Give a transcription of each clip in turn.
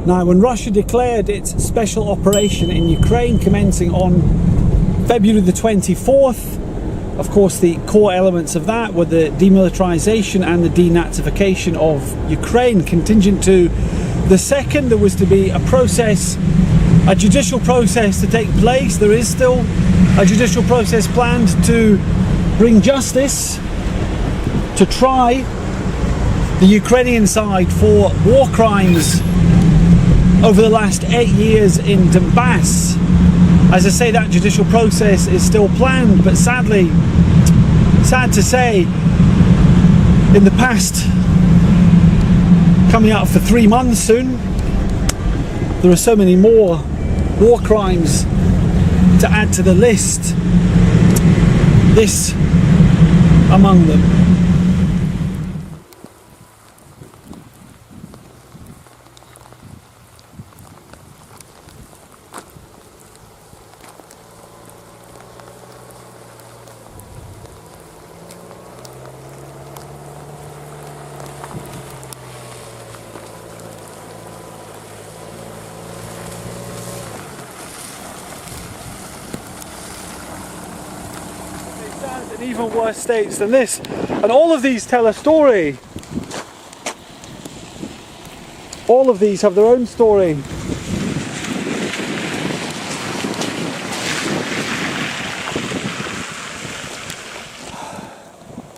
Now, when Russia declared its special operation in Ukraine commencing on February the 24th, of course the core elements of that were the demilitarization and the denazification of Ukraine. Contingent to the second, there was to be a process, a judicial process to take place. There is still a judicial process planned to bring justice, to try the Ukrainian side for war crimes over the last 8 years in Donbass. As I say, that judicial process is still planned, but sadly, sad to say, in the past, coming up for 3 months soon, there are so many more war crimes to add to the list. This among them. In even worse states than this, and all of these tell a story. All of these have their own story.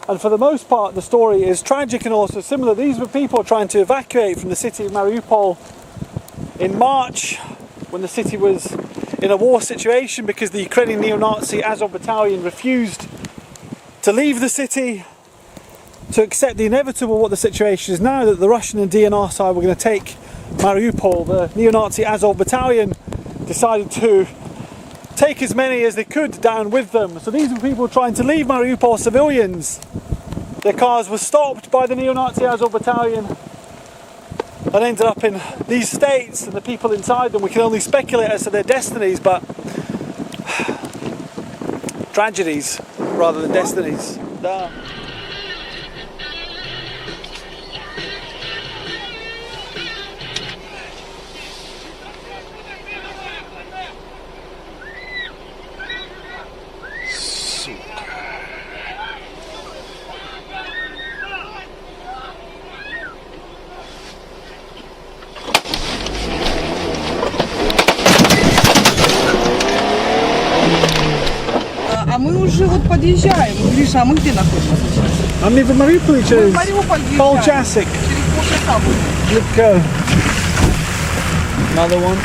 And for the most part the story is tragic and also similar. These were people trying to evacuate from the city of Mariupol in March, when the city was in a war situation because the Ukrainian neo-Nazi Azov battalion refused to leave the city, to accept the inevitable what the situation is now, that the Russian and DNR side were going to take Mariupol. The neo-Nazi Azov battalion decided to take as many as they could down with them. So these were people trying to leave Mariupol, civilians. Their cars were stopped by the neo-Nazi Azov battalion and ended up in these states, and the people inside them, we can only speculate as to their destinies, but tragedies rather than destinies. Мы уже вот подъезжаем. Гриша, а мы где находимся сейчас? А мы в Мариуполе через полчасик. Через полчаса будет. Let's go. Another one.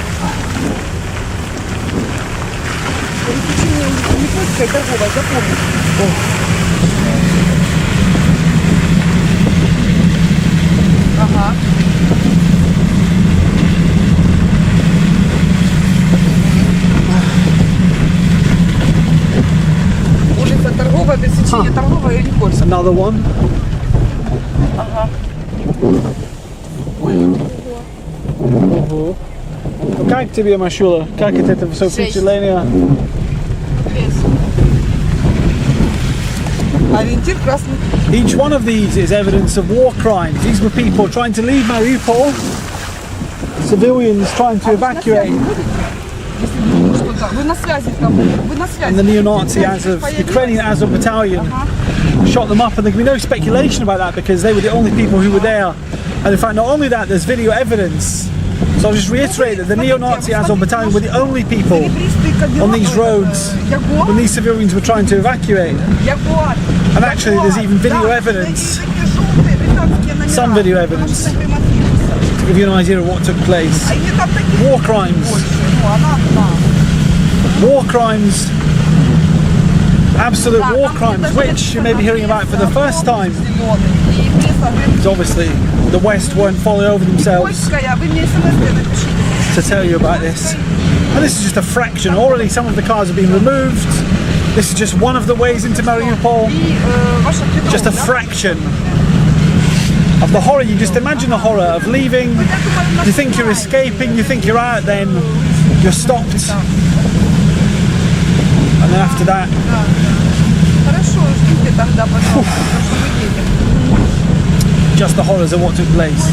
Переключение торговая, запомни. Ага. Торговая, пересечение торговая и Никольская. Another one. Ага. Ого. Как тебе, Машула? Как это все впечатление? Ориентир красный. Each one of these is evidence of war crimes. These were people trying to leave Mariupol, civilians trying to evacuate. And the neo-Nazi Ukrainian Azov battalion shot them up, and there can be no speculation about that because they were the only people who were there. And in fact, not only that, there's video evidence. So I'll just reiterate that the neo-Nazi Azov battalion were the only people on these roads when these civilians were trying to evacuate. And actually there's even video evidence, some video evidence, to give you an idea of what took place. War crimes. War crimes, absolute war crimes, which you may be hearing about for the first time, because obviously the West won't follow over themselves to tell you about this. And this is just a fraction. Already some of the cars have been removed. This is just one of the ways into Mariupol, just a fraction of the horror. You just imagine the horror of leaving, you think you're escaping, you think you're out, then you're stopped. And then after that, just the horrors of what took place.